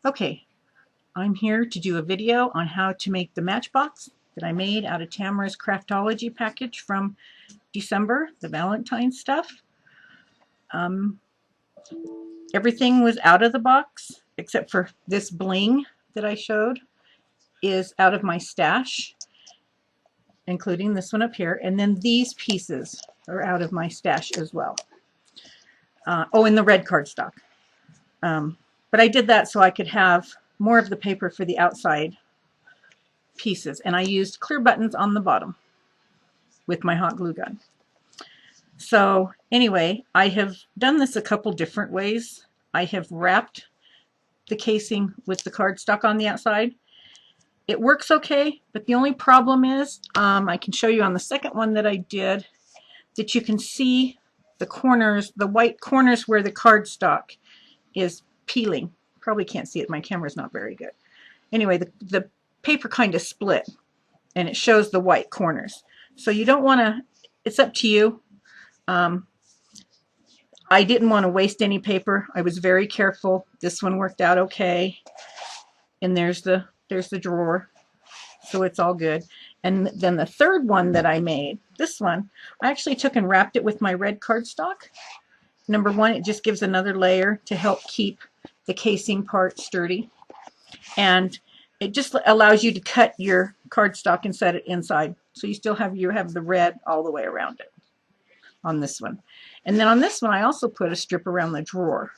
Okay, I'm here to do a video on how to make the Matchbox that I made out of Tamara's Craftology package from December, the Valentine stuff. Um, Everything was out of the box except for this bling that I showed is out of my stash, including this one up here, and then these pieces are out of my stash as well. Oh, and the red cardstock. But I did that so I could have more of the paper for the outside pieces, and I used clear buttons on the bottom with my hot glue gun. So anyway, I have done this a couple different ways. I have wrapped the casing with the cardstock on the outside. It works okay, but the only problem is, I can show you on the second one that I did, that you can see the corners, the white corners where the cardstock is peeling. Probably can't see it, my camera's not very good. Anyway, the paper kind of split and it shows the white corners. So you don't want to, it's up to you. I didn't want to waste any paper. I was very careful. This one worked out okay. And there's the drawer. So it's all good. And then the third one that I made, this one, I actually took and wrapped it with my red cardstock. Number one, it just gives another layer to help keep the casing part sturdy. And it just allows you to cut your cardstock and set it inside. So you still have the red all the way around it on this one. And then on this one, I also put a strip around the drawer.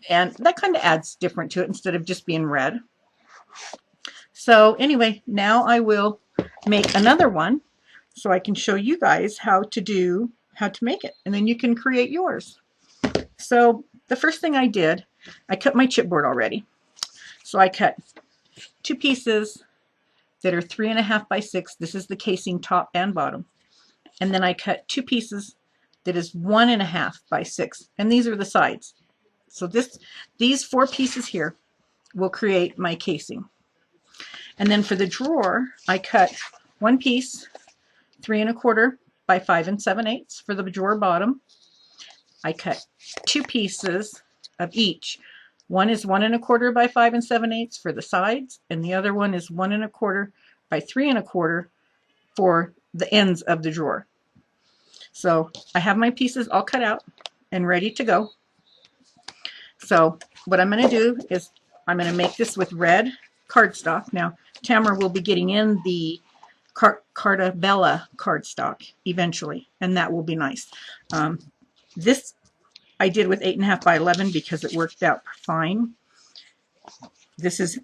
And that kind of adds different to it instead of just being red. So anyway, now I will make another one so I can show you guys how to make it. And then you can create yours. So the first thing I did, I cut my chipboard already. So I cut two pieces that are 3.5 by 6. This is the casing top and bottom. And then I cut two pieces that is 1.5 by 6. And these are the sides. So these 4 pieces here will create my casing. And then for the drawer, I cut one piece 3.25 by 5 7/8 for the drawer bottom. I cut two pieces of each. One is 1.25 by 5 7/8 for the sides, and the other one is 1.25 by 3.25 for the ends of the drawer. So I have my pieces all cut out and ready to go. So what I'm going to do is I'm going to make this with red cardstock. Now Tamara will be getting in the Carta Bella cardstock eventually, and that will be nice. This I did with 8.5 by 11 because it worked out fine. This is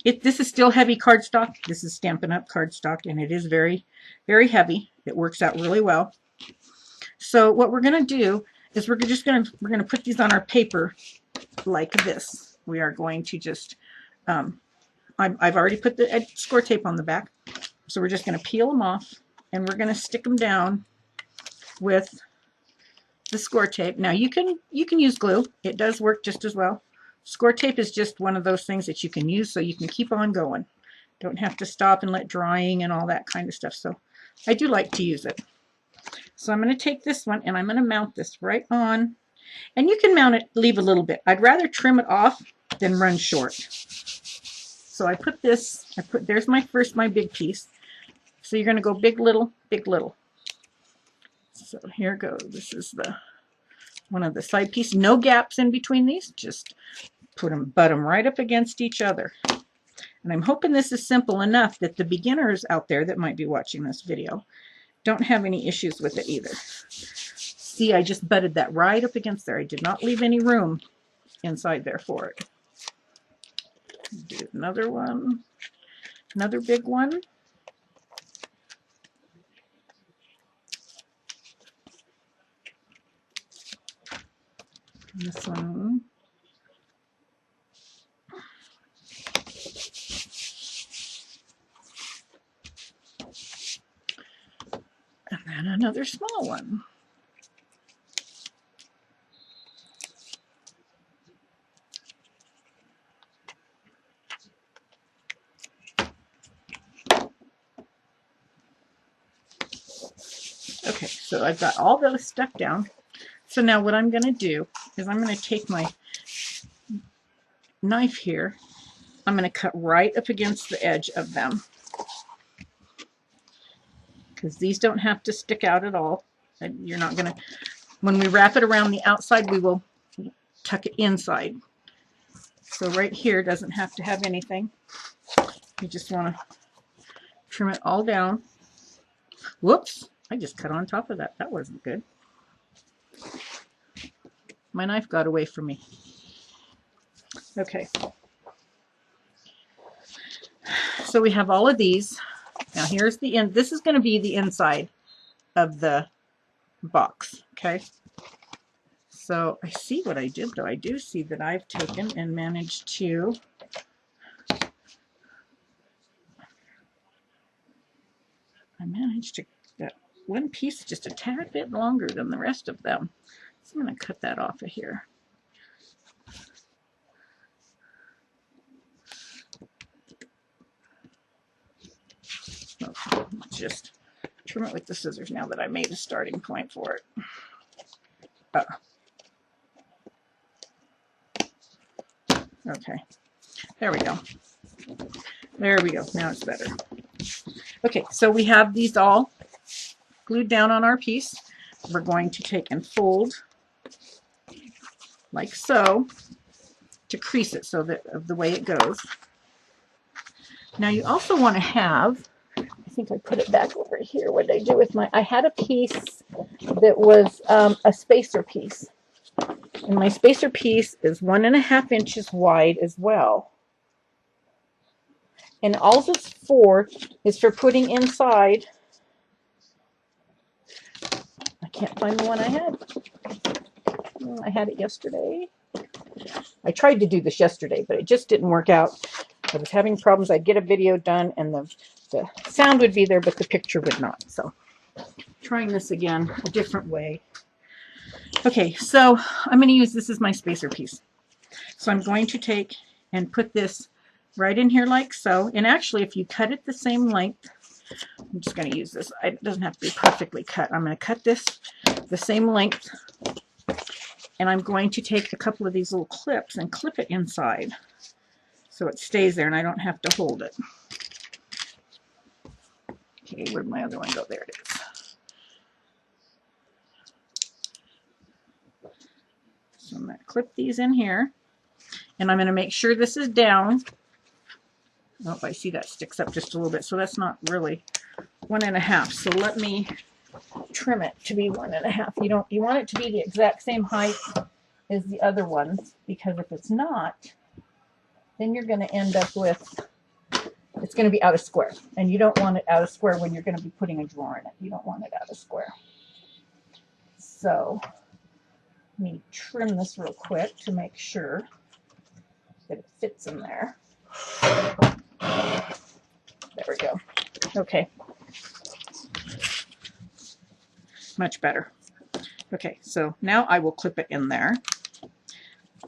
still heavy cardstock. This is Stampin' Up! Cardstock, and it is very, very heavy. It works out really well. So what we're going to do is we're going to put these on our paper like this. We are going to just I've already put the score tape on the back, so we're just going to peel them off, and we're going to stick them down with the score tape. Now you can use glue. It does work just as well. Score tape is just one of those things that you can use so you can keep on going. Don't have to stop and let drying and all that kind of stuff. So I do like to use it. So I'm going to take this one and I'm going to mount this right on. And you can mount it, leave a little bit. I'd rather trim it off than run short. So I put this, there's my big piece. So you're going to go big, little, big, little. So here goes. This is one of the side pieces. No gaps in between these. Just butt them right up against each other. And I'm hoping this is simple enough that the beginners out there that might be watching this video don't have any issues with it either. See, I just butted that right up against there. I did not leave any room inside there for it. Do another one. Another big one. This one. And then another small one. Okay, so I've got all those stuck down. So now what I'm going to do is I'm going to take my knife here, I'm going to cut right up against the edge of them, because these don't have to stick out at all. And you're not going to, when we wrap it around the outside, we will tuck it inside. So right here doesn't have to have anything. You just want to trim it all down. Whoops, I just cut on top of that. That wasn't good. My knife got away from me. Okay. So we have all of these. Now here's the end. This is going to be the inside of the box. Okay. So I see what I did though. I do see that I've taken and managed to that one piece just a tad bit longer than the rest of them. So I'm going to cut that off of here. Okay, let's just trim it with the scissors now that I made a starting point for it. Okay, there we go. There we go. Now it's better. Okay, so we have these all glued down on our piece. We're going to take and fold like so to crease it so that of the way it goes. Now you also want to have, I think I put it back over here. What did I do with my, I had a piece that was a spacer piece. And my spacer piece is 1.5 inches wide as well. And all it's for is for putting inside. I can't find the one I had. I had it yesterday. I tried to do this yesterday, but it just didn't work out. I was having problems. I'd get a video done and the sound would be there, but the picture would not. So trying this again a different way. Okay, so I'm going to use this as my spacer piece. So I'm going to take and put this right in here like so. And actually, if you cut it the same length, I'm just going to use this. It doesn't have to be perfectly cut. I'm going to cut this the same length. And I'm going to take a couple of these little clips and clip it inside so it stays there and I don't have to hold it. Okay, where'd my other one go? There it is. So I'm going to clip these in here. And I'm going to make sure this is down. Oh, I see that sticks up just a little bit, so that's not really 1.5. So let me trim it to be 1.5. You want it to be the exact same height as the other ones, because if it's not, then you're going to end up with, it's going to be out of square, and you don't want it out of square when you're going to be putting a drawer in it. You don't want it out of square. So let me trim this real quick to make sure that it fits in there. There we go. Okay. Much better. Okay, so now I will clip it in there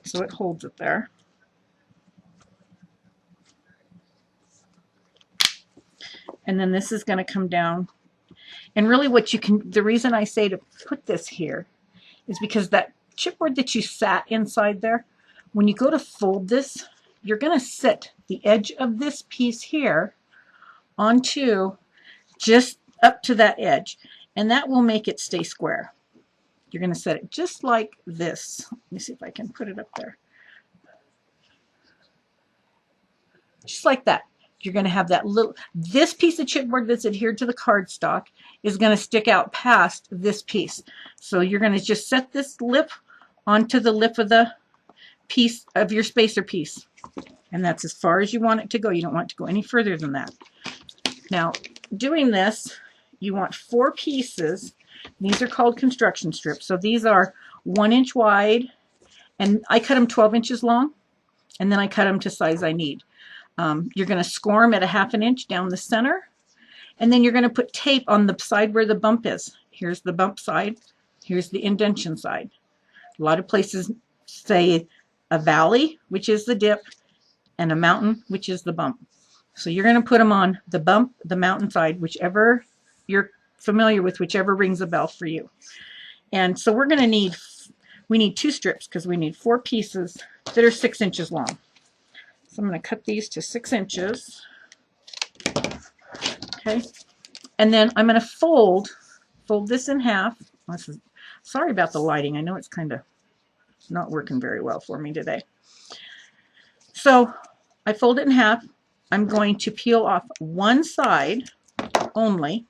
so it holds it there. And then this is going to come down. And really what you can, the reason I say to put this here is because that chipboard that you sat inside there, when you go to fold this, you're going to set the edge of this piece here onto just up to that edge, and that will make it stay square. You're going to set it just like this. Let me see if I can put it up there. Just like that. You're going to have that little, this piece of chipboard that's adhered to the cardstock is going to stick out past this piece. So you're going to just set this lip onto the lip of the piece of your spacer piece. And that's as far as you want it to go. You don't want it to go any further than that. Now, doing this, you want 4 pieces. These are called construction strips. So these are 1 inch wide, and I cut them 12 inches long, and then I cut them to size I need. You're going to score them at 1/2 inch down the center, and then you're going to put tape on the side where the bump is. Here's the bump side. Here's the indentation side. A lot of places say a valley, which is the dip, and a mountain, which is the bump. So you're going to put them on the bump, the mountain side, whichever you're familiar with, whichever rings a bell for you. And so we're going to need, we need 2 strips because we need 4 pieces that are 6 inches long. So I'm going to cut these to 6 inches. Okay. And then I'm going to fold this in half. Sorry about the lighting. I know it's kind of not working very well for me today. So I fold it in half. I'm going to peel off one side only.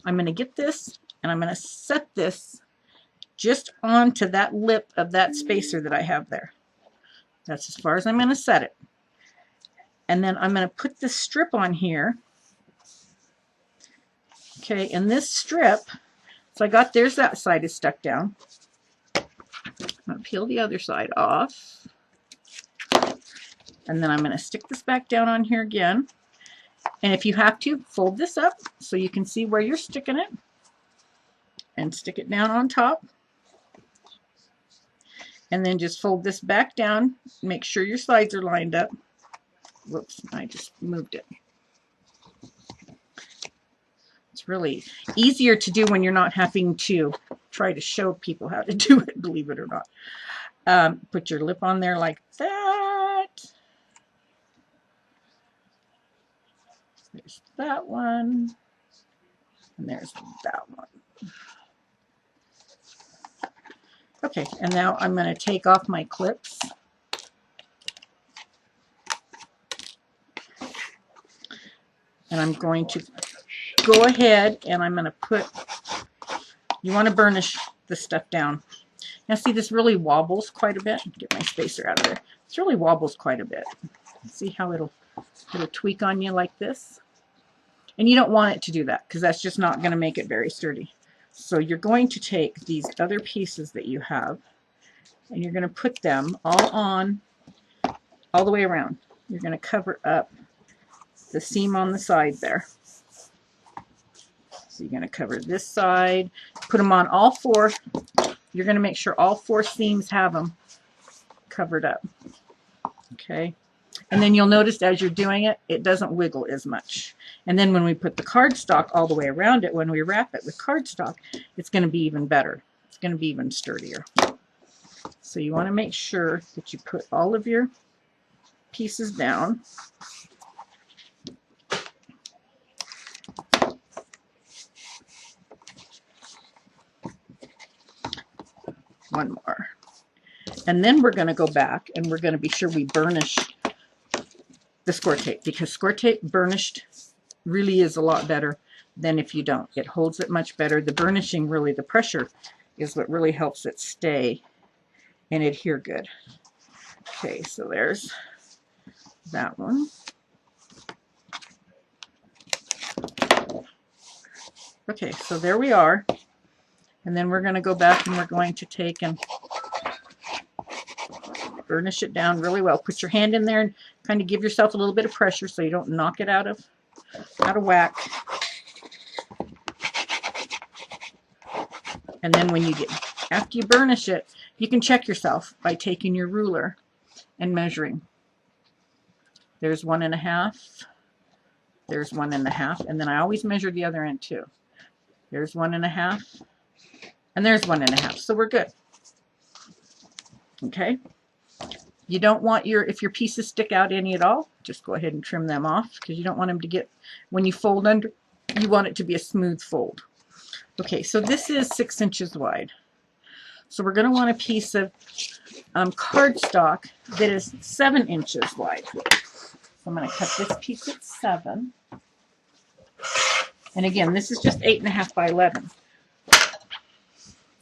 I'm going to get this and I'm going to set this just onto that lip of that spacer that I have there. That's as far as I'm going to set it. And then I'm going to put this strip on here. Okay, and this strip, so there's that side is stuck down. I'm going to peel the other side off. And then I'm going to stick this back down on here again. And if you have to, fold this up so you can see where you're sticking it. And stick it down on top. And then just fold this back down. Make sure your sides are lined up. Whoops, I just moved it. It's really easier to do when you're not having to try to show people how to do it, believe it or not. Put your lip on there like that. There's that one. And there's that one. Okay, and now I'm going to take off my clips. And I'm going to go ahead and I'm going to put, you want to burnish the stuff down. Now see, this really wobbles quite a bit. Get my spacer out of there. This really wobbles quite a bit. See how it'll tweak on you like this? And you don't want it to do that because that's just not going to make it very sturdy. So you're going to take these other pieces that you have and you're going to put them all the way around. You're going to cover up the seam on the side there. So you're going to cover this side, put them on all 4. You're going to make sure all 4 seams have them covered up. Okay. And then you'll notice as you're doing it, it doesn't wiggle as much. And then when we put the cardstock all the way around it, when we wrap it with cardstock, it's going to be even better. It's going to be even sturdier. So you want to make sure that you put all of your pieces down. One more. And then we're going to go back and we're going to be sure we burnish the score tape, because score tape burnished really is a lot better than if you don't. It holds it much better. The burnishing, really, the pressure is what really helps it stay and adhere good. Okay, so there's that one. Okay, so there we are. And then we're going to go back and we're going to take and burnish it down really well. Put your hand in there and kind of give yourself a little bit of pressure so you don't knock it out of whack. And then when you after you burnish it, you can check yourself by taking your ruler and measuring. There's 1.5. There's 1.5. And then I always measure the other end too. There's 1.5. And there's 1.5. So we're good. Okay. You don't want if your pieces stick out any at all, just go ahead and trim them off because you don't want them to get, when you fold under, you want it to be a smooth fold. Okay, so this is 6 inches wide. So we're going to want a piece of cardstock that is 7 inches wide. So I'm going to cut this piece at 7. And again, this is just 8.5 by 11.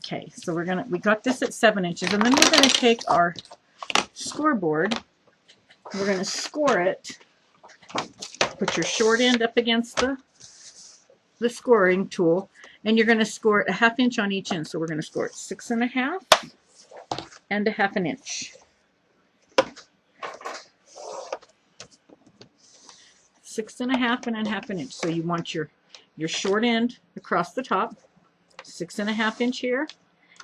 Okay, so we got this at 7 inches, and then we're going to take our scoreboard. We're going to score it. Put your short end up against the scoring tool, and you're going to score it 1/2 inch on each end. So we're going to score it 6.5 and 1/2 inch. 6.5 and 1/2 inch. So you want your short end across the top, 6.5 inch here,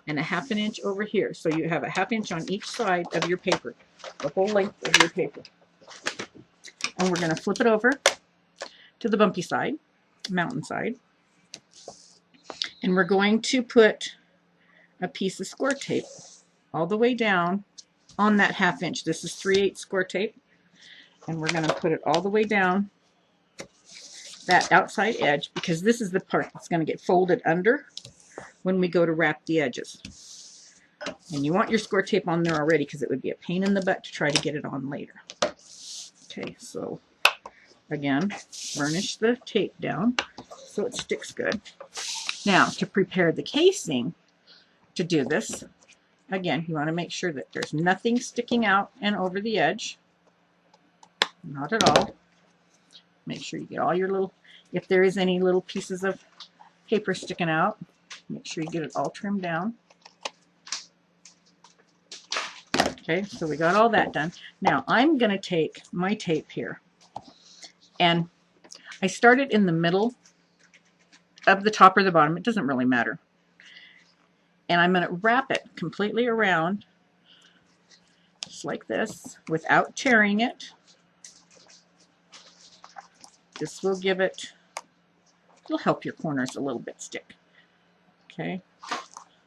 and 1/2 inch over here. So you have 1/2 inch on each side of your paper, the whole length of your paper. And we're going to flip it over to the bumpy side, mountain side. And we're going to put a piece of score tape all the way down on that 1/2 inch. This is 3/8 score tape. And we're going to put it all the way down that outside edge, because this is the part that's going to get folded under when we go to wrap the edges. And you want your score tape on there already, because it would be a pain in the butt to try to get it on later. Okay, so again, burnish the tape down so it sticks good. Now, to prepare the casing to do this, again, you want to make sure that there's nothing sticking out and over the edge. Not at all. Make sure you get all your little, if there is any little pieces of paper sticking out, make sure you get it all trimmed down. Okay, so we got all that done. Now I'm going to take my tape here, and I started in the middle of the top or the bottom, it doesn't really matter. And I'm going to wrap it completely around, just like this, without tearing it. This will give it, it'll help your corners a little bit stick. Okay,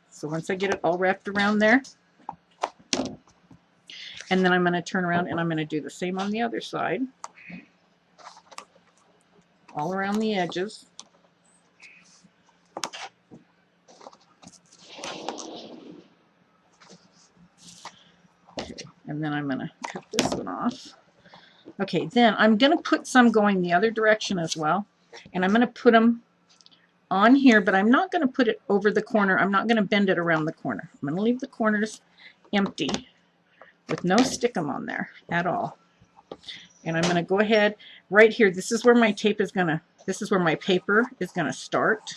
so once I get it all wrapped around there, and then I'm going to turn around and I'm going to do the same on the other side, all around the edges. Okay, and then I'm going to cut this one off. Okay, then I'm going to put some going the other direction as well, and I'm going to put them on here, but I'm not going to put it over the corner. I'm not going to bend it around the corner. I'm going to leave the corners empty with no stickum on there at all. And I'm going to go ahead right here. This is where my tape is going to, this is where my paper is going to start.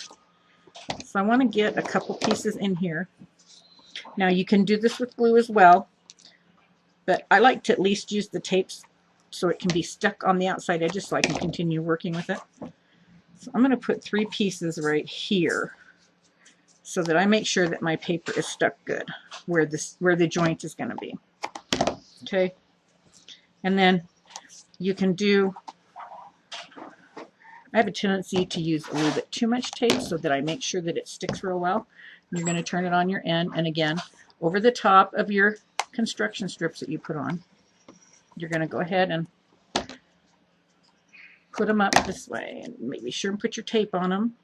So I want to get a couple pieces in here. Now you can do this with glue as well, but I like to at least use the tapes so it can be stuck on the outside edges so I can continue working with it. So I'm going to put 3 pieces right here so that I make sure that my paper is stuck good where the joint is going to be. Okay, and then you can do, I have a tendency to use a little bit too much tape so that I make sure that it sticks real well. You're going to turn it on your end, and again, over the top of your construction strips that you put on, you're going to go ahead and put them up this way, and make sure and put your tape on them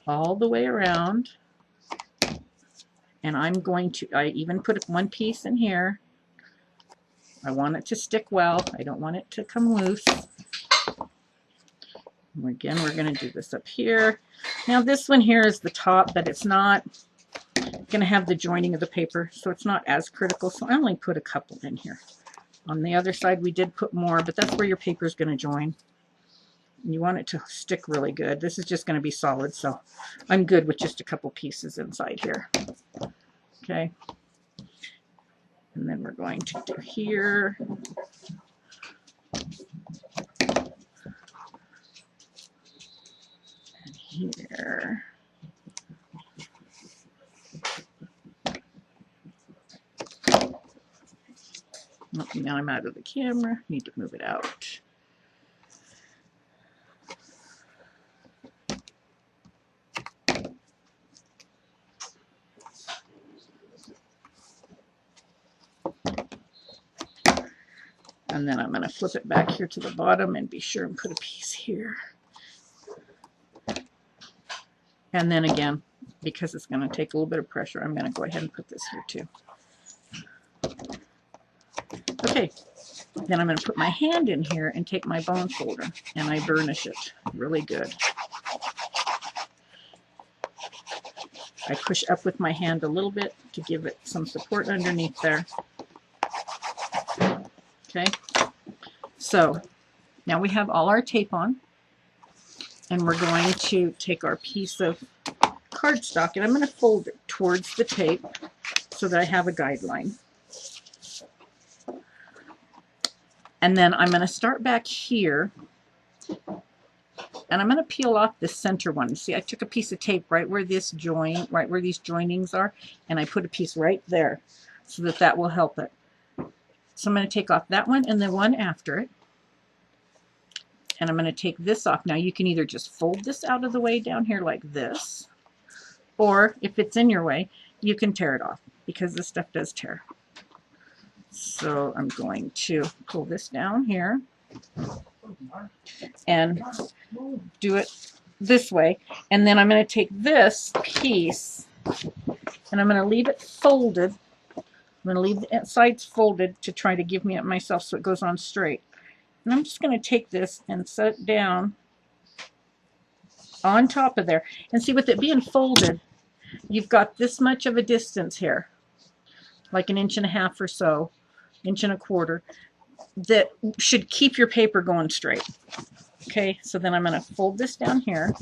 all the way around. And I'm going to, I even put 1 piece in here. I want it to stick well. I don't want it to come loose. And again, we're going to do this up here. Now this one here is the top, but it's not going to have the joining of the paper, so it's not as critical. So I only put a couple in here. On the other side, we did put more, but that's where your paper is going to join. You want it to stick really good. This is just going to be solid, so I'm good with just a couple pieces inside here. Okay. And then we're going to do here. And here. Oh, now I'm out of the camera. Need to move it out. And then I'm going to flip it back here to the bottom and be sure and put a piece here. And then again, because it's going to take a little bit of pressure, I'm going to go ahead and put this here too. Okay, then I'm going to put my hand in here and take my bone folder and I burnish it really good. I push up with my hand a little bit to give it some support underneath there. Okay, so now we have all our tape on, and we're going to take our piece of cardstock and I'm going to fold it towards the tape so that I have a guideline. And then I'm going to start back here and I'm going to peel off the center one. See, I took a piece of tape right where this joint, right where these joinings are, and I put a piece right there so that that will help it. So I'm going to take off that one and the one after it. And I'm going to take this off. Now you can either just fold this out of the way down here like this, or if it's in your way, you can tear it off because this stuff does tear. So I'm going to pull this down here and do it this way. And then I'm going to take this piece and I'm going to leave it folded. I'm going to leave the sides folded to try to give me it myself so it goes on straight. And I'm just going to take this and set it down on top of there. And see, with it being folded, you've got this much of a distance here, like 1.5 inches or so, 1.25 inches, that should keep your paper going straight. Okay, so then I'm going to fold this down here.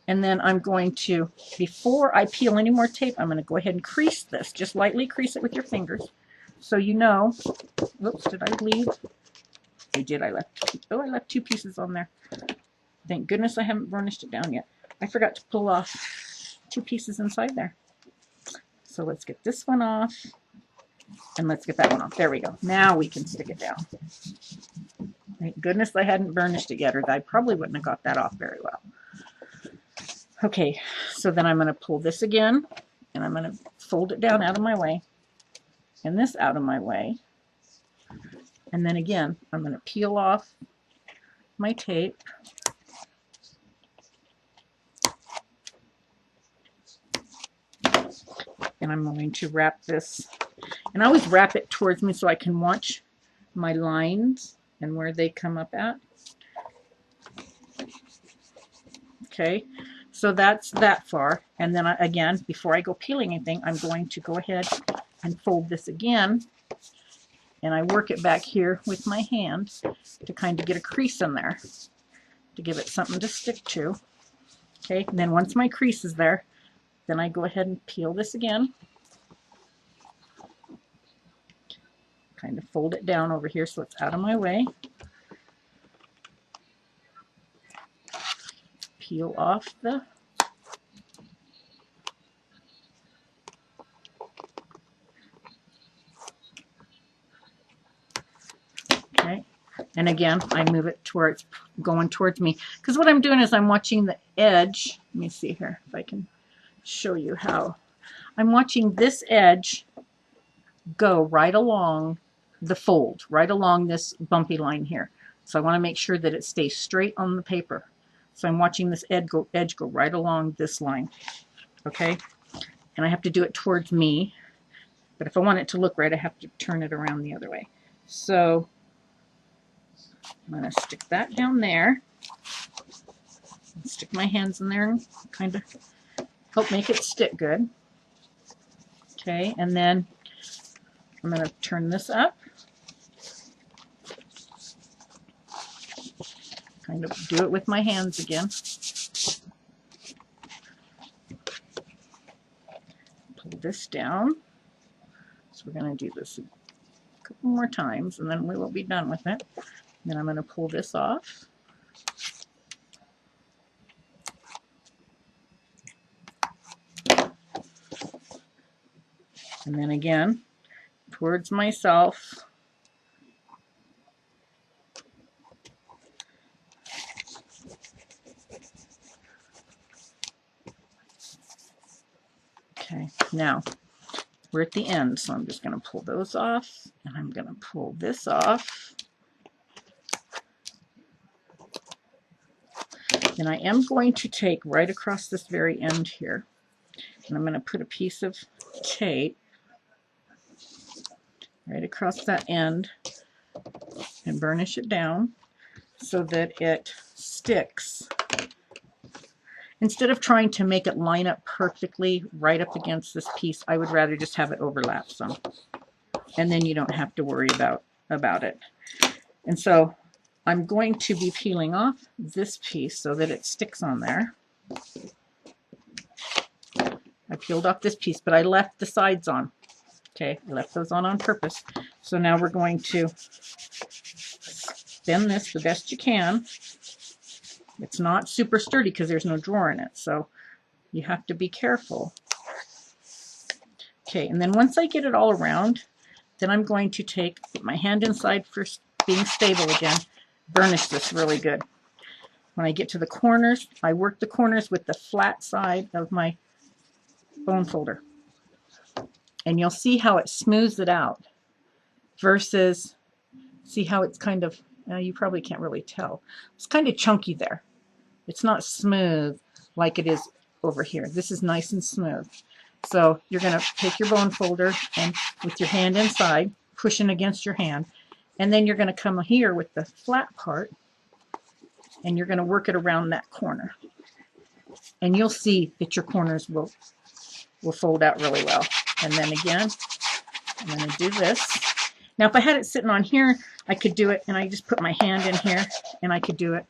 And then I'm going to, before I peel any more tape, I'm going to go ahead and crease this. Just lightly crease it with your fingers. So you know, whoops, did I leave? I did, I left 2 pieces on there. Thank goodness I haven't burnished it down yet. I forgot to pull off 2 pieces inside there. So let's get this one off. And let's get that one off. There we go. Now we can stick it down. Thank goodness I hadn't burnished it yet, or I probably wouldn't have got that off very well. Okay, so then I'm going to pull this again, and I'm going to fold it down out of my way, and this out of my way. And then again, I'm going to peel off my tape. And I'm going to wrap this, and I always wrap it towards me so I can watch my lines and where they come up at. Okay, so that's that far. And then again, before I go peeling anything, I'm going to go ahead and fold this again. And I work it back here with my hand to kind of get a crease in there, to give it something to stick to. Okay, and then once my crease is there, then I go ahead and peel this again. Kind of fold it down over here so it's out of my way. Peel off the okay, and again I move it to where it's going towards me, because what I'm doing is I'm watching the edge. Let me see here if I can show you how. I'm watching this edge go right along the fold, right along this bumpy line here. So I want to make sure that it stays straight on the paper. So I'm watching this edge go right along this line. Okay, and I have to do it towards me, but if I want it to look right, I have to turn it around the other way. So I'm going to stick that down there, stick my hands in there and kind of help make it stick good. Okay, and then I'm going to turn this up, kind of do it with my hands again. Pull this down. So we're going to do this a couple more times and then we will be done with it. Then I'm going to pull this off. And then again, towards myself. Okay, now we're at the end, so I'm just going to pull those off, and I'm going to pull this off. And I am going to take right across this very end here, and I'm going to put a piece of tape right across that end and burnish it down so that it sticks. Instead of trying to make it line up perfectly right up against this piece, I would rather just have it overlap some. And then you don't have to worry about it. And so I'm going to be peeling off this piece so that it sticks on there. I peeled off this piece, but I left the sides on. Okay, I left those on purpose. So now we're going to bend this the best you can. It's not super sturdy because there's no drawer in it, so you have to be careful. Okay, and then once I get it all around, then I'm going to put my hand inside for being stable again, burnish this really good. When I get to the corners, I work the corners with the flat side of my bone folder. and you'll see how it smooths it out versus, see how it's kind of, you probably can't really tell. It's kind of chunky there. It's not smooth like it is over here. This is nice and smooth. So you're going to take your bone folder and with your hand inside, pushing against your hand, and then you're going to come here with the flat part and you're going to work it around that corner. And you'll see that your corners will fold out really well. And then again, I'm going to do this. Now if I had it sitting on here, I could do it and I just put my hand in here and I could do it.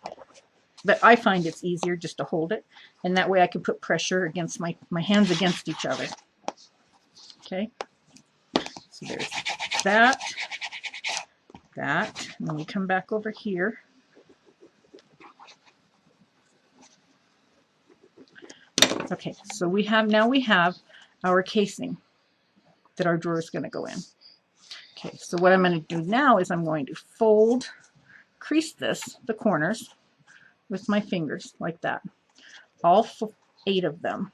But I find it's easier just to hold it, and that way I can put pressure against my hands against each other. Okay, so there's that, and then we come back over here. Okay, so now we have our casing that our drawer is going to go in. Okay, so what I'm going to do now is I'm going to crease the corners, with my fingers like that, all 8 of them.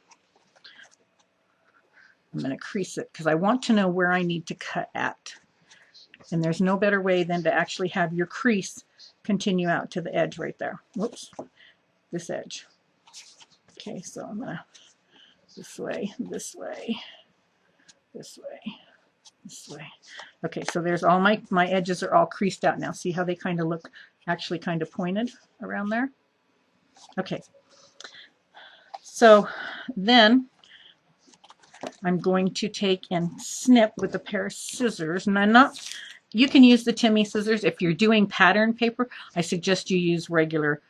I'm going to crease it because I want to know where I need to cut at. And there's no better way than to actually have your crease continue out to the edge right there. Whoops, this edge. Okay, so I'm going to this way, this way, this way, this way. Okay, so there's all my edges are all creased out now. See how they kind of look actually kind of pointed around there? Okay, so then I'm going to take and snip with a pair of scissors, and you can use the Timmy scissors. If you're doing pattern paper, I suggest you use regular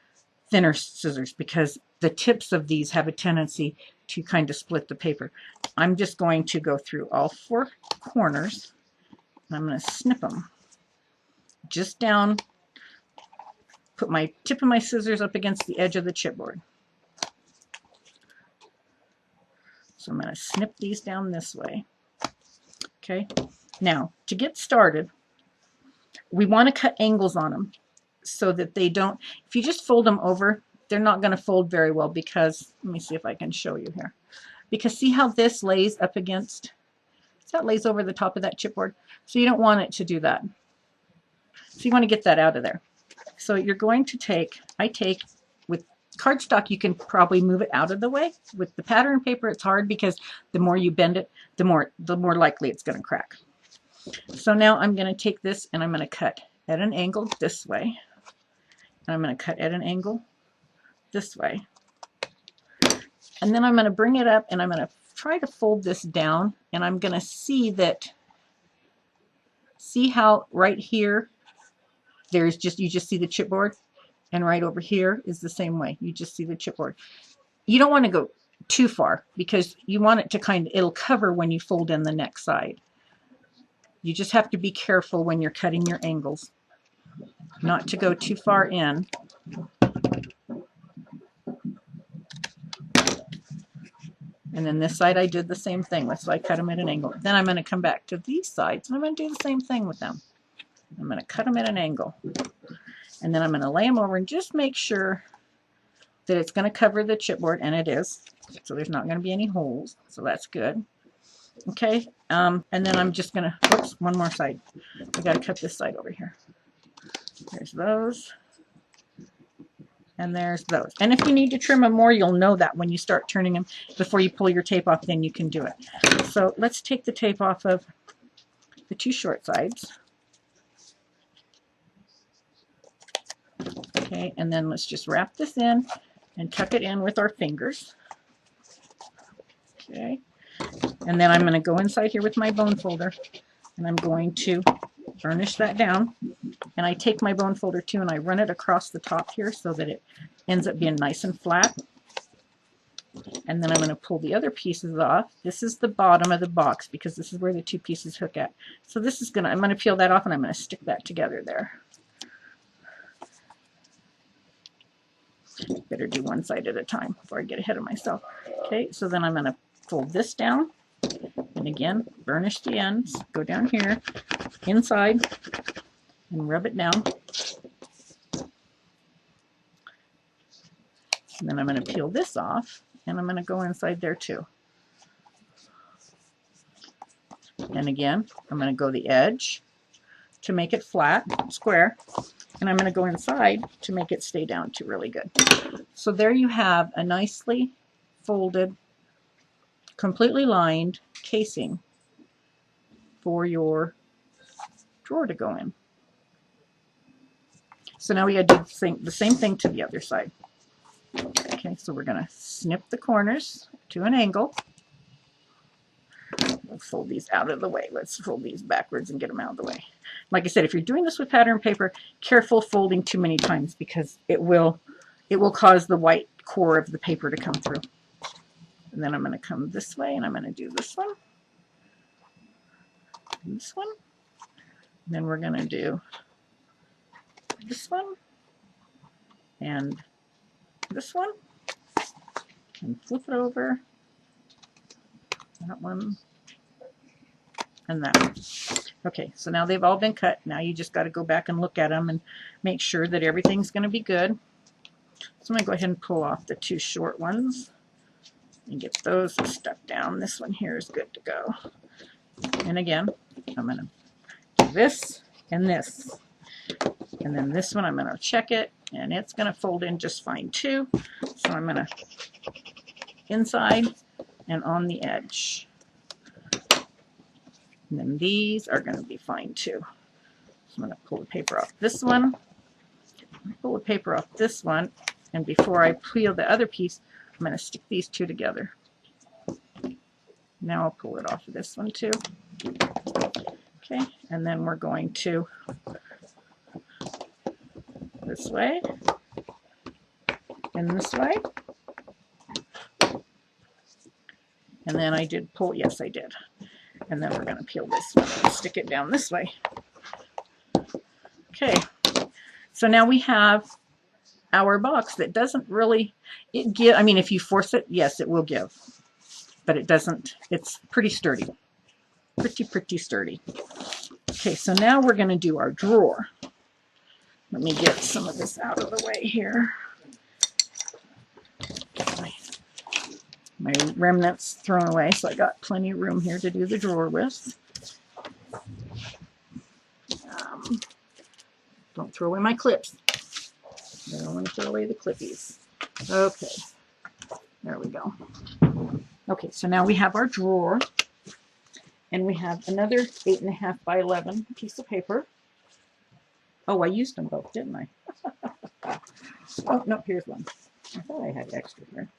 thinner scissors because the tips of these have a tendency to kind of split the paper. I'm just going to go through all 4 corners, and I'm going to snip them just down. Put my tip of my scissors up against the edge of the chipboard. So I'm going to snip these down this way. Okay, now to get started, we want to cut angles on them so that they don't, if you just fold them over, they're not going to fold very well because, let me see if I can show you here. Because see how this lays up against, that lays over the top of that chipboard? So you don't want it to do that. So you want to get that out of there. So you're going to with cardstock, you can probably move it out of the way. With the pattern paper, it's hard because the more you bend it, the more likely it's going to crack. So now I'm going to take this and I'm going to cut at an angle this way. And I'm going to cut at an angle this way. And then I'm going to bring it up and I'm going to try to fold this down, and I'm going to see how right here you just see the chipboard, and right over here is the same way. You just see the chipboard. You don't want to go too far because you want it to it'll cover when you fold in the next side. You just have to be careful when you're cutting your angles not to go too far in. And then this side I did the same thing with, so I cut them at an angle. Then I'm going to come back to these sides and I'm going to do the same thing with them. I'm going to cut them at an angle. And then I'm going to lay them over and just make sure that it's going to cover the chipboard, and it is. So there's not going to be any holes, so that's good. Okay, and then I'm just going to, oops, one more side. I got to cut this side over here. There's those. And there's those. And if you need to trim them more, you'll know that when you start turning them. Before you pull your tape off, then you can do it. So let's take the tape off of the 2 short sides. Okay, and then let's just wrap this in and tuck it in with our fingers. Okay, and then I'm going to go inside here with my bone folder and I'm going to burnish that down. And I take my bone folder too and I run it across the top here so that it ends up being nice and flat. And then I'm going to pull the other pieces off. This is the bottom of the box because this is where the 2 pieces hook at. So this is I'm going to peel that off and I'm going to stick that together there. Better do one side at a time before I get ahead of myself. Okay, so then I'm going to fold this down and again burnish the ends, go down here inside and rub it down. And then I'm going to peel this off and I'm going to go inside there too. And again, I'm going to go the edge to make it flat, square, and I'm going to go inside to make it stay down to really good. So there you have a nicely folded, completely lined casing for your drawer to go in. So now we got to do the same thing to the other side. Okay, so we're going to snip the corners to an angle. We'll fold these out of the way. Let's fold these backwards and get them out of the way. Like I said, if you're doing this with pattern paper, careful folding too many times because it will cause the white core of the paper to come through. And then I'm going to come this way and I'm going to do this one. And this one. And then we're going to do this one and this one and flip it over. That one and that one. Okay, so now they've all been cut. Now you just got to go back and look at them and make sure that everything's going to be good. So I'm going to go ahead and pull off the two short ones and get those stuck down. This one here is good to go. And again, I'm going to do this and this. And then this one, I'm going to check it, and it's going to fold in just fine too. So I'm going to inside and on the edge. And then these are going to be fine too. So I'm going to pull the paper off this one, pull the paper off this one, and before I peel the other piece, I'm going to stick these two together. Now I'll pull it off of this one too. Okay, and then we're going to this way and this way. And then I did pull, yes I did. And then we're going to peel this one and stick it down this way. Okay, so now we have our box that doesn't really, I mean, if you force it, yes, it will give. But it doesn't, it's pretty sturdy. Pretty sturdy. Okay, so now we're going to do our drawer. Let me get some of this out of the way here. My remnants thrown away, so I got plenty of room here to do the drawer with. Don't throw away my clips. I don't want to throw away the clippies. Okay, there we go. Okay, so now we have our drawer, and we have another 8.5 by 11 piece of paper. Oh, I used them both, didn't I? Oh, no, here's one. I thought I had extra here.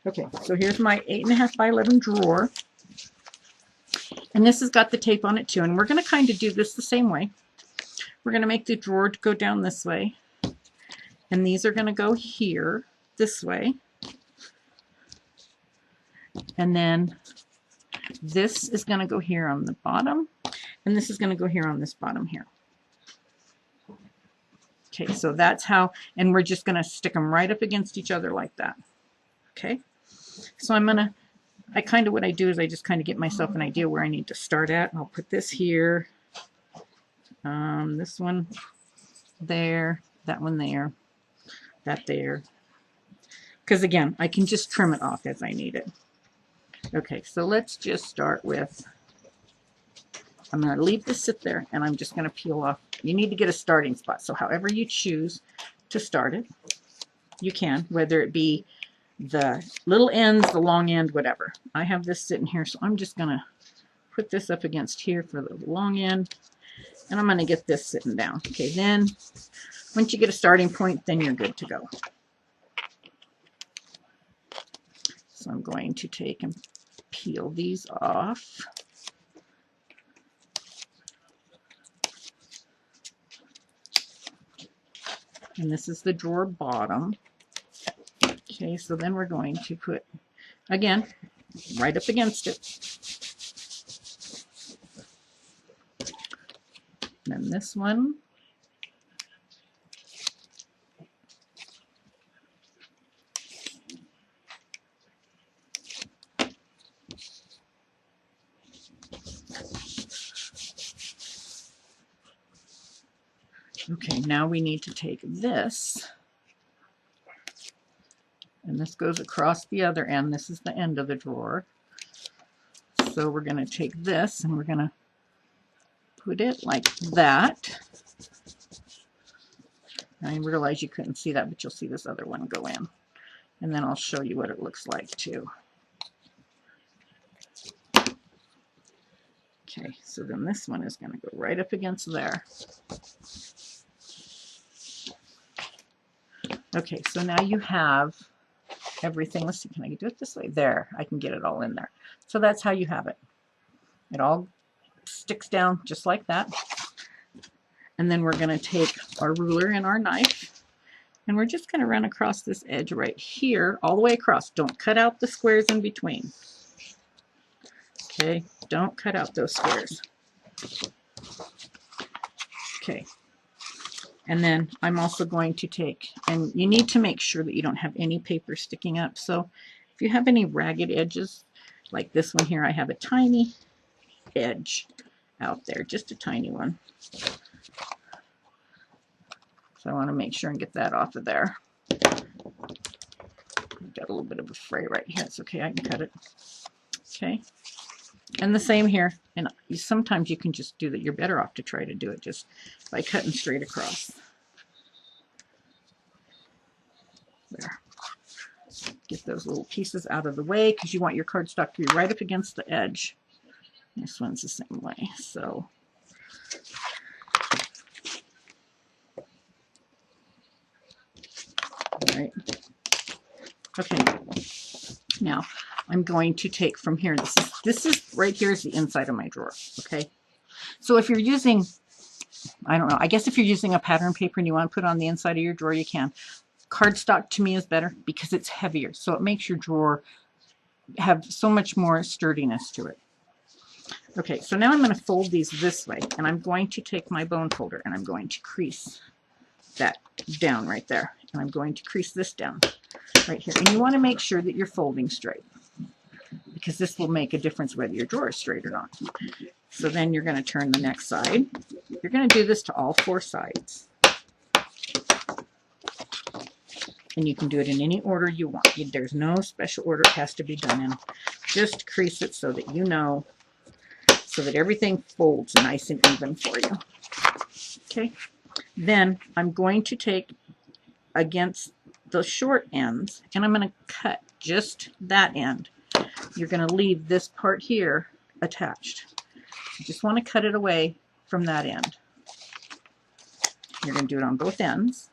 Okay, so here's my 8.5 by 11 drawer. And this has got the tape on it too. And we're going to kind of do this the same way. We're going to make the drawer go down this way. And these are going to go here, this way. And then this is going to go here on the bottom. And this is going to go here on this bottom here. Okay, so that's how, and we're just going to stick them right up against each other like that. Okay, so I kind of, what I do is I just kind of get myself an idea where I need to start at. I'll put this here, this one there, that one there, that there. Because again, I can just trim it off as I need it. Okay, so let's just start with, I'm going to leave this sit there and I'm just going to peel off. You need to get a starting spot. So however you choose to start it, you can, whether it be the little ends, the long end, whatever. I have this sitting here, so I'm just going to put this up against here for the long end, and I'm going to get this sitting down. Okay, then once you get a starting point, then you're good to go. So I'm going to take and peel these off. And this is the drawer bottom. Okay, so then we're going to put, again, right up against it. And then this one. Okay, now we need to take this, and this goes across the other end. This is the end of the drawer. So we're going to take this and we're going to put it like that. I realize you couldn't see that, but you'll see this other one go in. And then I'll show you what it looks like too. Okay, so then this one is going to go right up against there. Okay, so now you have everything. Let's see, can I do it this way? There, I can get it all in there. So that's how you have it. It all sticks down just like that. And then we're going to take our ruler and our knife, and we're just going to run across this edge right here, all the way across. Don't cut out the squares in between. Okay, don't cut out those squares. Okay, and then I'm also going to take, and you need to make sure that you don't have any paper sticking up. So if you have any ragged edges, like this one here, I have a tiny edge out there, just a tiny one. So I want to make sure and get that off of there. I've got a little bit of a fray right here. It's okay, I can cut it. Okay. And the same here. And sometimes you can just do that. You're better off to try to do it just by cutting straight across. There. Get those little pieces out of the way because you want your cardstock to be right up against the edge. This one's the same way. So all right. Okay. Now I'm going to take from here. This is right here is the inside of my drawer. Okay. So if you're using, I don't know, I guess if you're using a pattern paper and you want to put it on the inside of your drawer, you can. Cardstock to me is better because it's heavier. So it makes your drawer have so much more sturdiness to it. Okay, so now I'm going to fold these this way, and I'm going to take my bone folder and I'm going to crease that down right there. And I'm going to crease this down right here. And you want to make sure that you're folding straight because this will make a difference whether your drawer is straight or not. So then you're going to turn the next side. You're going to do this to all 4 sides. And you can do it in any order you want. There's no special order it has to be done in. Just crease it so that you know, so that everything folds nice and even for you. Okay. Then I'm going to take against the short ends and I'm going to cut just that end. You're going to leave this part here attached. You just want to cut it away from that end. You're going to do it on both ends.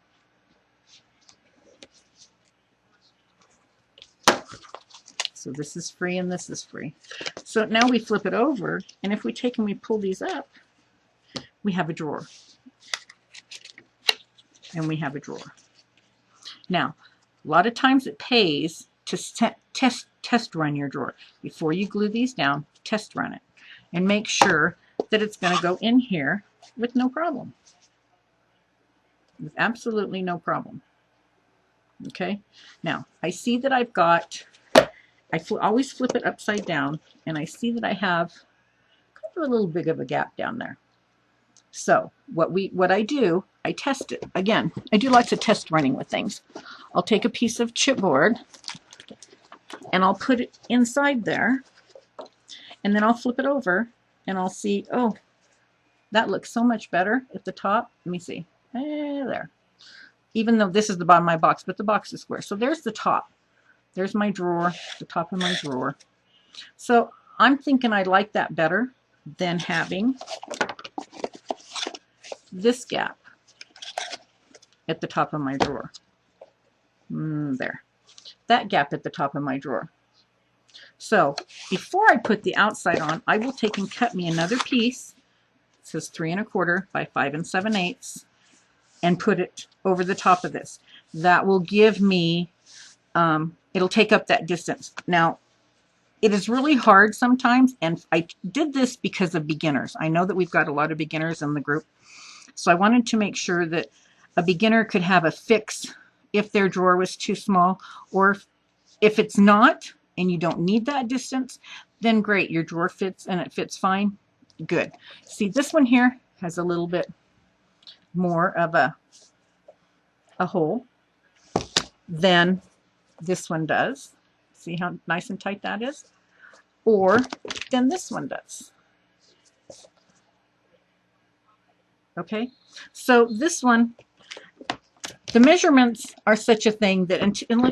So this is free and this is free. So now we flip it over, and if we take and we pull these up, we have a drawer. And we have a drawer. Now, a lot of times it pays to test run your drawer. Before you glue these down, test run it. And make sure that it's going to go in here with no problem. With absolutely no problem. Okay? Now, I see that I've got, I always flip it upside down, and I see that I have kind of a little big of a gap down there. So what I do, I test it. Again, I do lots of test running with things. I'll take a piece of chipboard and I'll put it inside there, and then I'll flip it over and I'll see, oh, that looks so much better at the top. Let me see. There. Even though this is the bottom of my box, but the box is square. So there's the top. There's my drawer, the top of my drawer. So I'm thinking I like that better than having this gap at the top of my drawer. There. That gap at the top of my drawer. So before I put the outside on, I will take and cut me another piece. It says 3 1/4 by 5 7/8, and put it over the top of this. That will give me, it'll take up that distance. Now, it is really hard sometimes, and I did this because of beginners. I know that we've got a lot of beginners in the group, so I wanted to make sure that a beginner could have a fix if their drawer was too small, or if it's not, and you don't need that distance, then great, your drawer fits and it fits fine. Good. See, this one here has a little bit more of a hole than this one does. See how nice and tight that is? or than this one does. Okay, so this one, the measurements are such a thing that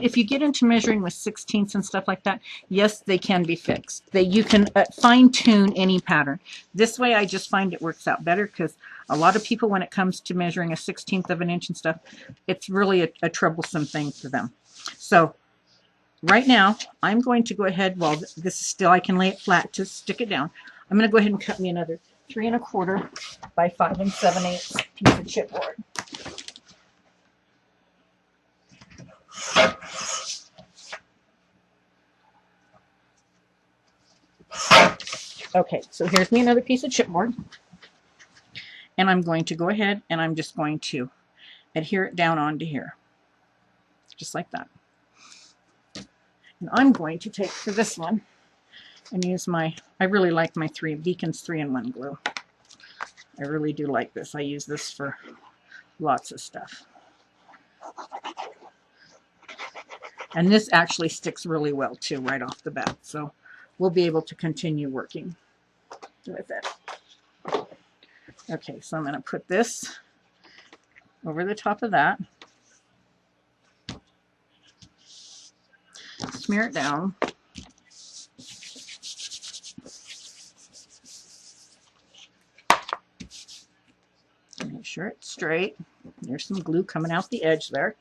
if you get into measuring with 16ths and stuff like that, yes, they can be fixed. You can fine tune any pattern. This way I just find it works out better, because a lot of people, when it comes to measuring a 16th of an inch and stuff, it's really a troublesome thing for them. So right now I'm going to go ahead, while this is still, I can lay it flat to stick it down. I'm going to go ahead and cut me another 3 1/4 by 5 7/8 piece of chipboard. Okay, so here's me another piece of chipboard, and I'm going to go ahead and I'm just going to adhere it down onto here, just like that. And I'm going to take for this one and use my, I really like my Beacon's 3-in-1 glue. I really do like this. I use this for lots of stuff. And this actually sticks really well too, right off the bat. So we'll be able to continue working with it. Okay, so I'm going to put this over the top of that. Smear it down. Make sure it's straight. There's some glue coming out the edge there.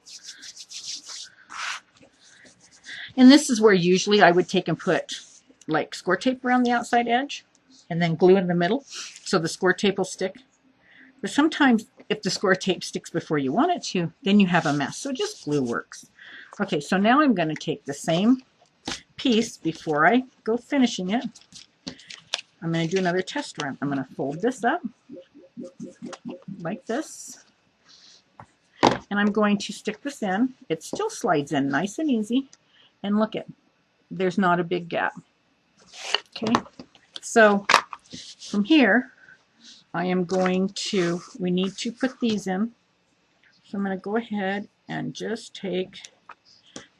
And this is where usually I would take and put like score tape around the outside edge and then glue in the middle so the score tape will stick. But sometimes if the score tape sticks before you want it to, then you have a mess. So just glue works. Okay, so now I'm going to take the same piece before I go finishing it. I'm going to do another test run. I'm going to fold this up like this. And I'm going to stick this in. It still slides in nice and easy. And look, there's not a big gap. Okay, so from here, I am going to, we need to put these in. So I'm going to go ahead and just take,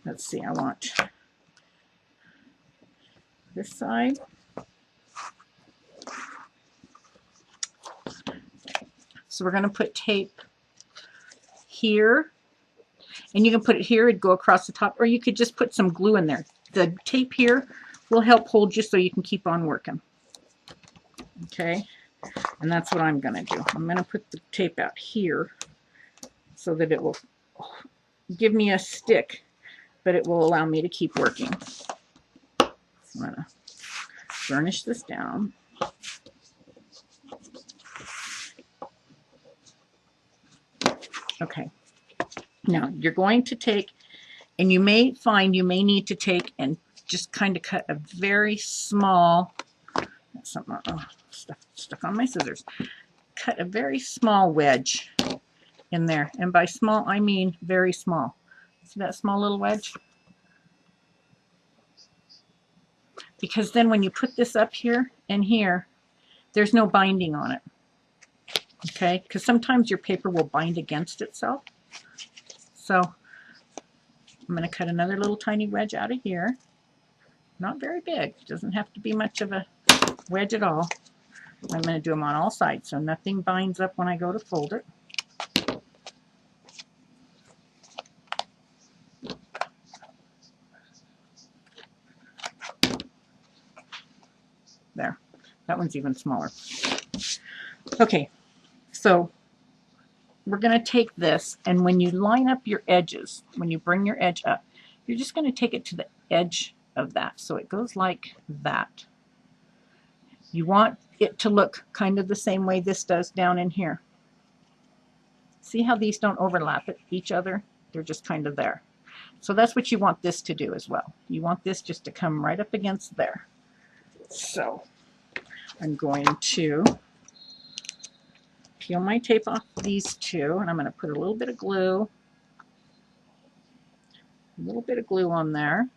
let's see, I want this side. So we're going to put tape here. And you can put it here, it'd go across the top, or you could just put some glue in there. The tape here will help hold you so you can keep on working. Okay, and that's what I'm going to do. I'm going to put the tape out here so that it will give me a stick, but it will allow me to keep working. I'm going to burnish this down. Okay. Now you're going to take, and you may find you may need to take and just kind of cut a very small, something, oh, stuck on my scissors, cut a very small wedge in there. And by small, I mean very small. See that small little wedge? Because then when you put this up here and here, there's no binding on it. Okay, because sometimes your paper will bind against itself. So I'm going to cut another little tiny wedge out of here. Not very big. It doesn't have to be much of a wedge at all. I'm going to do them on all sides so nothing binds up when I go to fold it. There. That one's even smaller. Okay, so we're going to take this, and when you line up your edges, when you bring your edge up, you're just going to take it to the edge of that. So it goes like that. You want it to look kind of the same way this does down in here. See how these don't overlap each other? They're just kind of there. So that's what you want this to do as well. You want this just to come right up against there. So I'm going to peel my tape off these two, and I'm going to put a little bit of glue on there.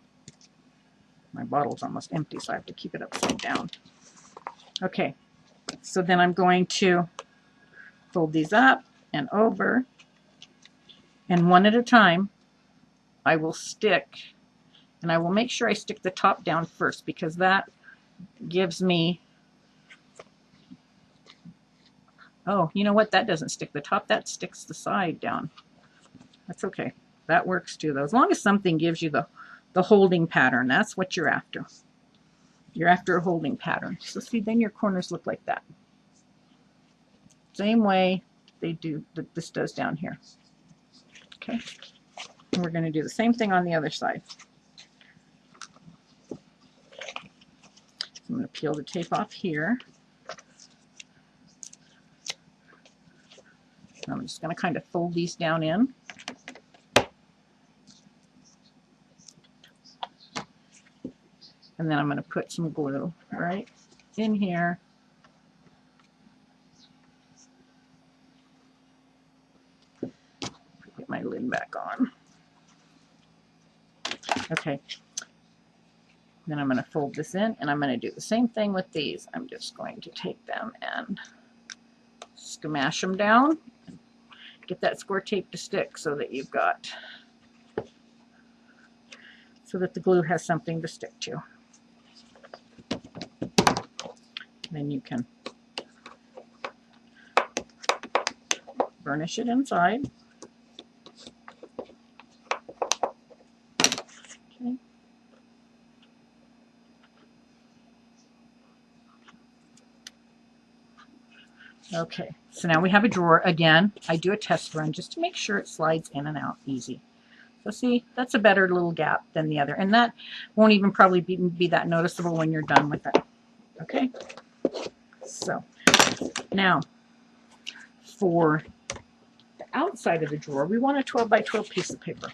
My bottle's almost empty, so I have to keep it upside down. Okay, so then I'm going to fold these up and over, and one at a time I will stick, and I will make sure I stick the top down first, because that gives me, oh, you know what? That doesn't stick the top. That sticks the side down. That's okay. That works too, though. As long as something gives you the holding pattern, that's what you're after. You're after a holding pattern. So see, then your corners look like that. Same way they do that this does down here. Okay. And we're going to do the same thing on the other side. So I'm going to peel the tape off here. I'm just going to kind of fold these down in. And then I'm going to put some glue right in here. Get my lid back on. Okay. Then I'm going to fold this in, and I'm going to do the same thing with these. I'm just going to take them and smash them down. Get that score tape to stick so that you've got, so that the glue has something to stick to. Then you can burnish it inside. Okay. Okay, so now we have a drawer. Again, I do a test run just to make sure it slides in and out easy. So see, that's a better little gap than the other, and that won't even probably be that noticeable when you're done with it. Okay, so now for the outside of the drawer, we want a 12 by 12 piece of paper.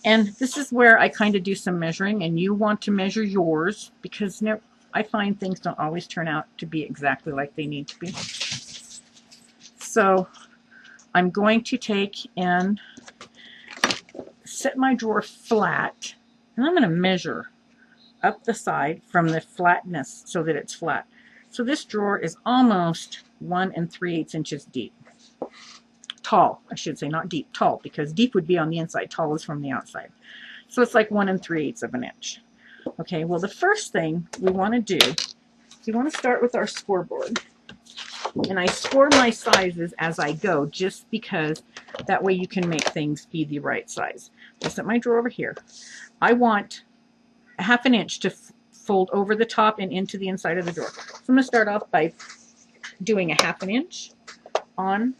And this is where I kind of do some measuring, and you want to measure yours, because I find things don't always turn out to be exactly like they need to be. So I'm going to take and set my drawer flat, and I'm going to measure up the side from the flatness so that it's flat. So this drawer is almost 1 3/8 inches deep. Tall, I should say, not deep, tall, because deep would be on the inside, tall is from the outside. So it's like 1 3/8 of an inch. Okay, well, the first thing we want to do, we want to start with our scoreboard. And I score my sizes as I go, just because that way you can make things be the right size. I'll set my drawer over here. I want a 1/2 inch to fold over the top and into the inside of the drawer. So I'm going to start off by doing a 1/2 inch on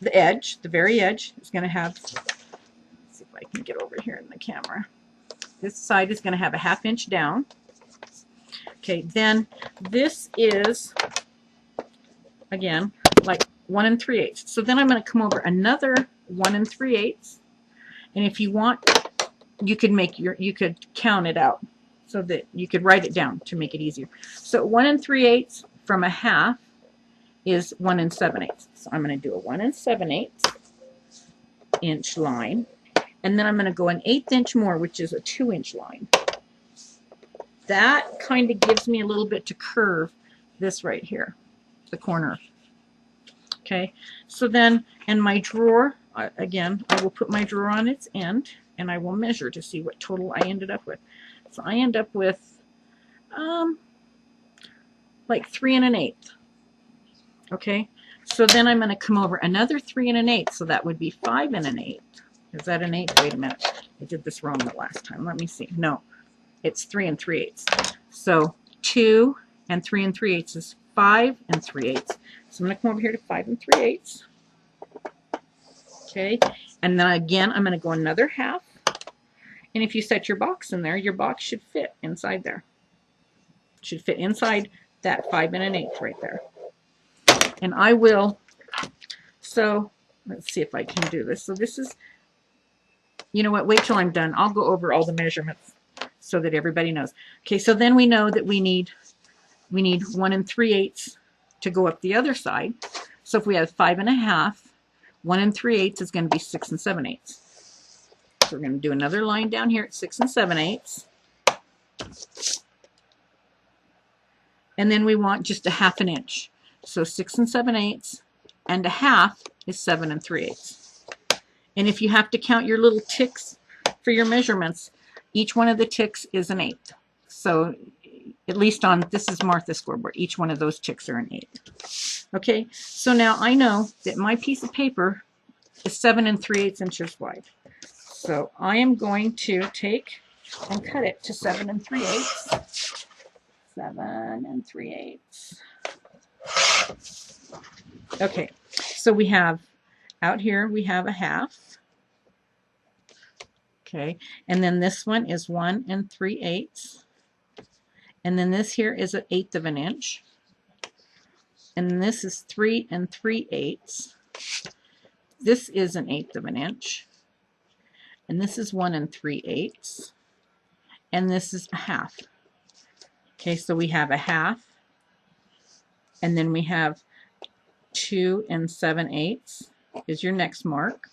the edge. The very edge is going to have, let's see if I can get over here in the camera. This side is going to have a 1/2 inch down. Okay, then this is, again, like 1 3/8. So then I'm going to come over another 1 3/8. And if you want, you could count it out so that you could write it down to make it easier. So 1 3/8 from a 1/2 is 1 7/8. So I'm going to do a 1 7/8 inch line, and then I'm going to go an 1/8 inch more, which is a 2 inch line. That kind of gives me a little bit to curve this right here, the corner. Okay, so then in my drawer, again, I will put my drawer on its end, and I will measure to see what total I ended up with. So I end up with like 3 1/8. Okay, so then I'm going to come over another 3 1/8, so that would be 5 1/8. Is that an 8? Wait a minute, I did this wrong the last time. Let me see. No, it's 3 3/8. So 2 and 3 3/8 is 5 3/8. So I'm going to come over here to 5 3/8. Okay, and then again, I'm going to go another 1/2. And if you set your box in there, your box should fit inside there. It should fit inside that 5 1/8 right there. And I will, so let's see if I can do this. So this is, you know what, wait till I'm done. I'll go over all the measurements so that everybody knows. Okay, so then we know that we need 1 3/8 to go up the other side. So if we have 5 1/2, 1 3/8 is going to be 6 7/8. So we're going to do another line down here at 6 7/8. And then we want just a 1/2 inch. So 6 7/8 and a 1/2 is 7 3/8. And if you have to count your little ticks for your measurements, each one of the ticks is an 8. So at least on, this is Martha's scoreboard, each one of those ticks are an 8. Okay, so now I know that my piece of paper is 7 3/8 inches wide. So I am going to take and cut it to 7 3/8. 7 3/8. Okay, so we have out here we have a half. Okay, and then this one is 1 3/8. And then this here is 1/8 of an inch. And this is 3 3/8. This is 1/8 of an inch. And this is 1 3/8. And this is a half. Okay, so we have a half. And then we have 2 7/8 is your next mark.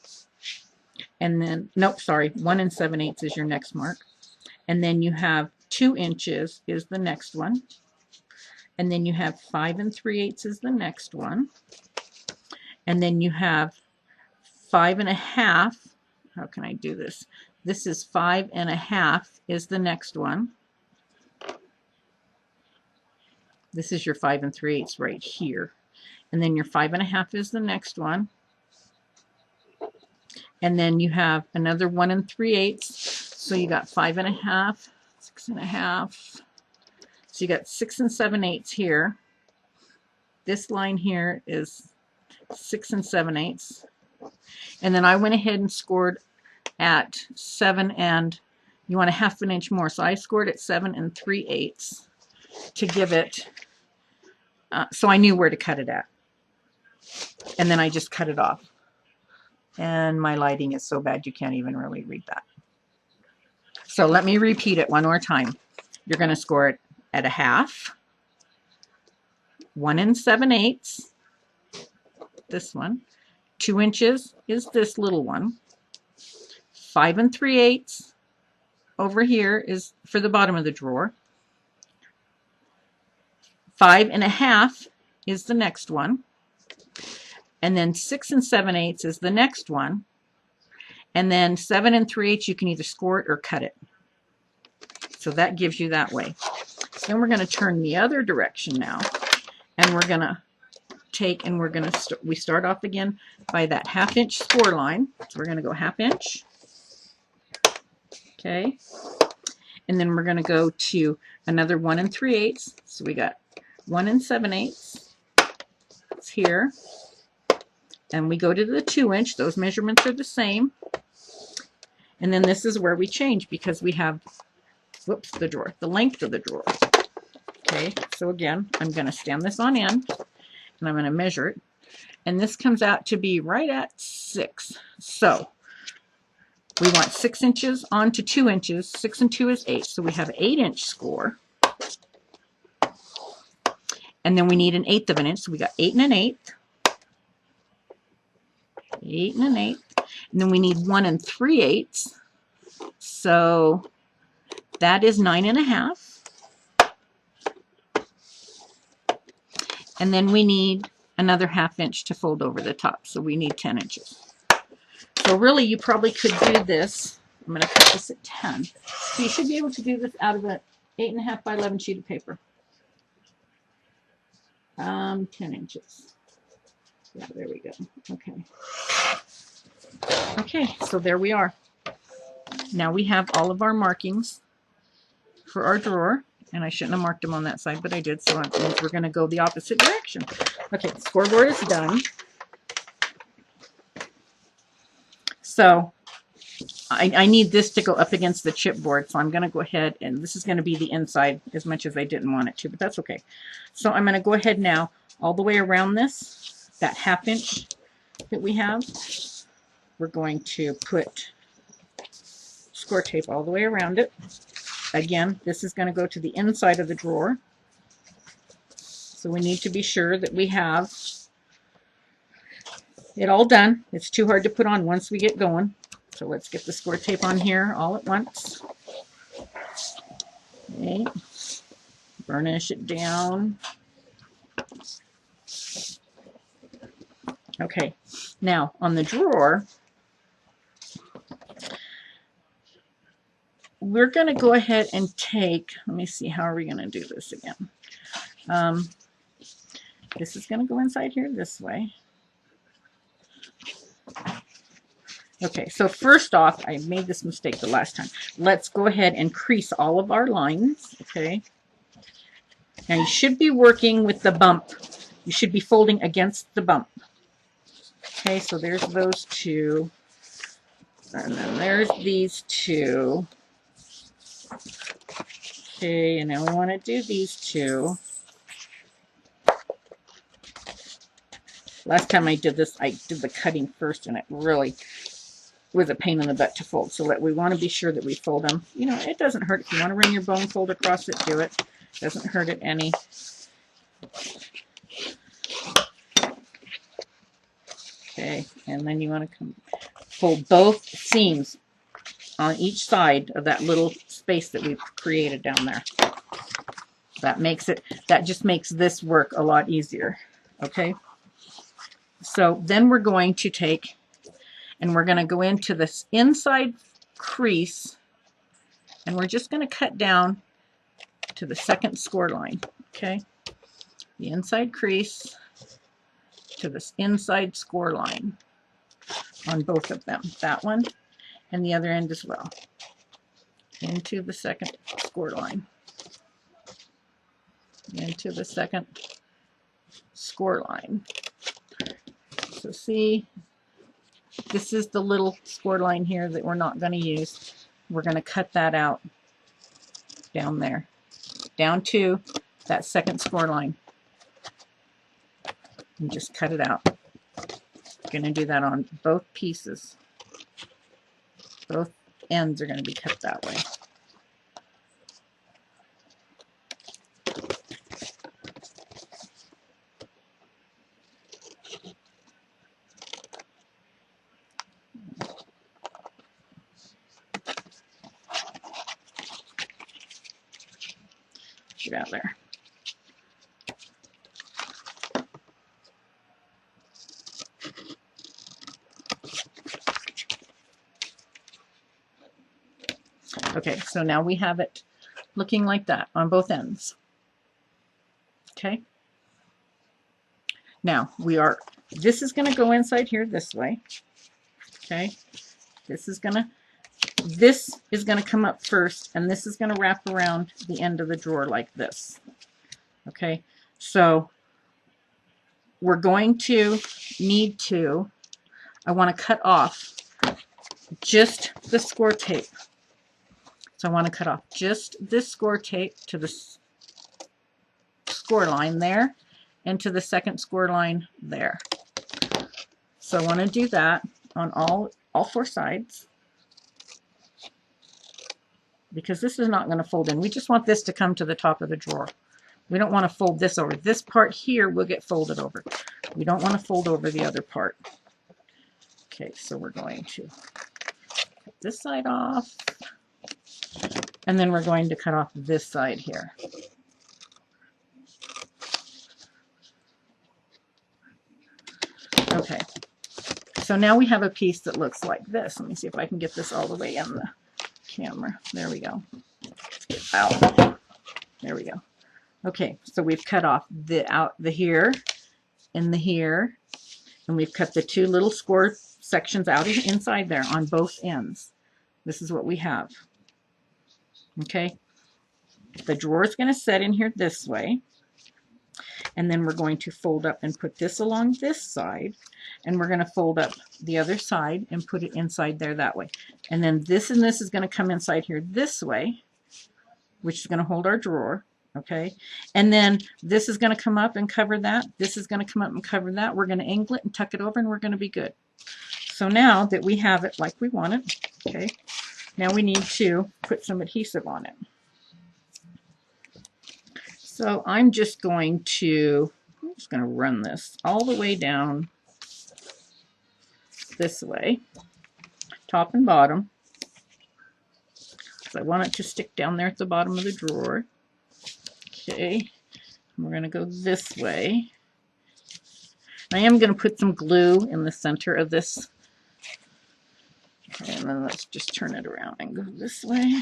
And then, nope, sorry, 1 7/8 is your next mark. And then you have 2 inches is the next one. And then you have 5 3/8 is the next one. And then you have 5 1/2. How can I do this? This is 5 1/2 is the next one. This is your 5 3/8 right here. And then your 5 1/2 is the next one. And then you have another 1 3/8. So you got 5 1/2, 6 1/2. So you got 6 7/8 here. This line here is 6 7/8. And then I went ahead and scored at 7 and you want a 1/2 an inch more. So I scored at 7 3/8 to give it, so I knew where to cut it at. And then I just cut it off. And my lighting is so bad you can't even really read that. So let me repeat it one more time. You're going to score it at a half, 1 7/8, this one, 2 inches is this little one, 5 3/8 over here is for the bottom of the drawer, 5 1/2 is the next one, and then 6 7/8 is the next one, and then 7 3/8 you can either score it or cut it. So that gives you that way. So then we're going to turn the other direction now, and we're going to take and we're going to we start off again by that 1/2 inch score line. So we're going to go 1/2 inch. Okay, and then we're going to go to another 1 3/8. So we got 1 7/8. It's here, and we go to the 2 inch. Those measurements are the same. And then this is where we change because we have, whoops, the drawer, the length of the drawer. Okay, so again, I'm going to stand this on end, and I'm going to measure it. And this comes out to be right at 6. So we want 6 inches onto 2 inches. 6 and 2 is 8. So we have an 8 inch score. And then we need an 1/8 of an inch. So we got 8 1/8. 8 1/8. And then we need 1 3/8. So that is 9 1/2. And then we need another 1/2 inch to fold over the top. So we need 10 inches. So really you probably could do this. I'm going to cut this at 10. So you should be able to do this out of an 8 1/2 by 11 sheet of paper. 10 inches. Yeah, there we go. Okay. Okay, so there we are. Now we have all of our markings for our drawer. And I shouldn't have marked them on that side, but I did, so that means we're going to go the opposite direction. Okay, the scoreboard is done. So I need this to go up against the chipboard, so I'm going to go ahead, and this is going to be the inside as much as I didn't want it to, but that's okay. So I'm going to go ahead now all the way around this, that 1/2 inch that we have. We're going to put score tape all the way around it. Again, this is going to go to the inside of the drawer. So we need to be sure that we have it all done. It's too hard to put on once we get going. So let's get the score tape on here all at once. Okay. Burnish it down. Okay. Now on the drawer, we're going to go ahead and take, let me see, how are we going to do this again? This is going to go inside here this way. Okay, so first off, I made this mistake the last time. Let's go ahead and crease all of our lines, okay? Now you should be working with the bump. You should be folding against the bump. Okay, so there's those two. And then there's these two. Okay, and now we want to do these two. Last time I did this, I did the cutting first, and it really was a pain in the butt to fold. So we want to be sure that we fold them. You know, it doesn't hurt. If you want to bring your bone fold across it, do it. Doesn't hurt it any. Okay, and then you want to fold both seams on each side of that little space that we've created down there. That just makes this work a lot easier. Okay, so then we're going to take and we're going to go into this inside crease, and we're just going to cut down to the second score line. Okay, the inside crease to this inside score line on both of them, that one and the other end as well, into the second score line, into the second score line. So see, this is the little score line here that we're not going to use. We're going to cut that out down there, down to that second score line, and just cut it out. Going to do that on both pieces. Both ends are going to be cut that way. Get out there. Okay, so now we have it looking like that on both ends. Okay. Now this is going to go inside here this way. Okay. This is going to come up first, and this is going to wrap around the end of the drawer like this. Okay. So we're going to need to, I want to cut off just the score tape. So I want to cut off just this score tape to the score line there and to the second score line there. So I want to do that on all four sides, because this is not going to fold in. We just want this to come to the top of the drawer. We don't want to fold this over. This part here will get folded over. We don't want to fold over the other part. Okay, so we're going to cut this side off. And then we're going to cut off this side here. Okay, so now we have a piece that looks like this. Let me see if I can get this all the way in the camera. There we go. Out. There we go. Okay, so we've cut off the here and the here, and we've cut the two little score sections out inside there on both ends. This is what we have. Okay, the drawer is going to set in here this way, and then we're going to fold up and put this along this side, and we're going to fold up the other side and put it inside there that way. And then this and this is going to come inside here this way, which is going to hold our drawer. Okay, and then this is going to come up and cover that. This is going to come up and cover that. We're going to angle it and tuck it over, and we're going to be good. So now that we have it like we want it, okay, now we need to put some adhesive on it. So I'm just going to run this all the way down this way, top and bottom. So I want it to stick down there at the bottom of the drawer. Okay, we're going to go this way. I am going to put some glue in the center of this. Okay, and then let's just turn it around and go this way.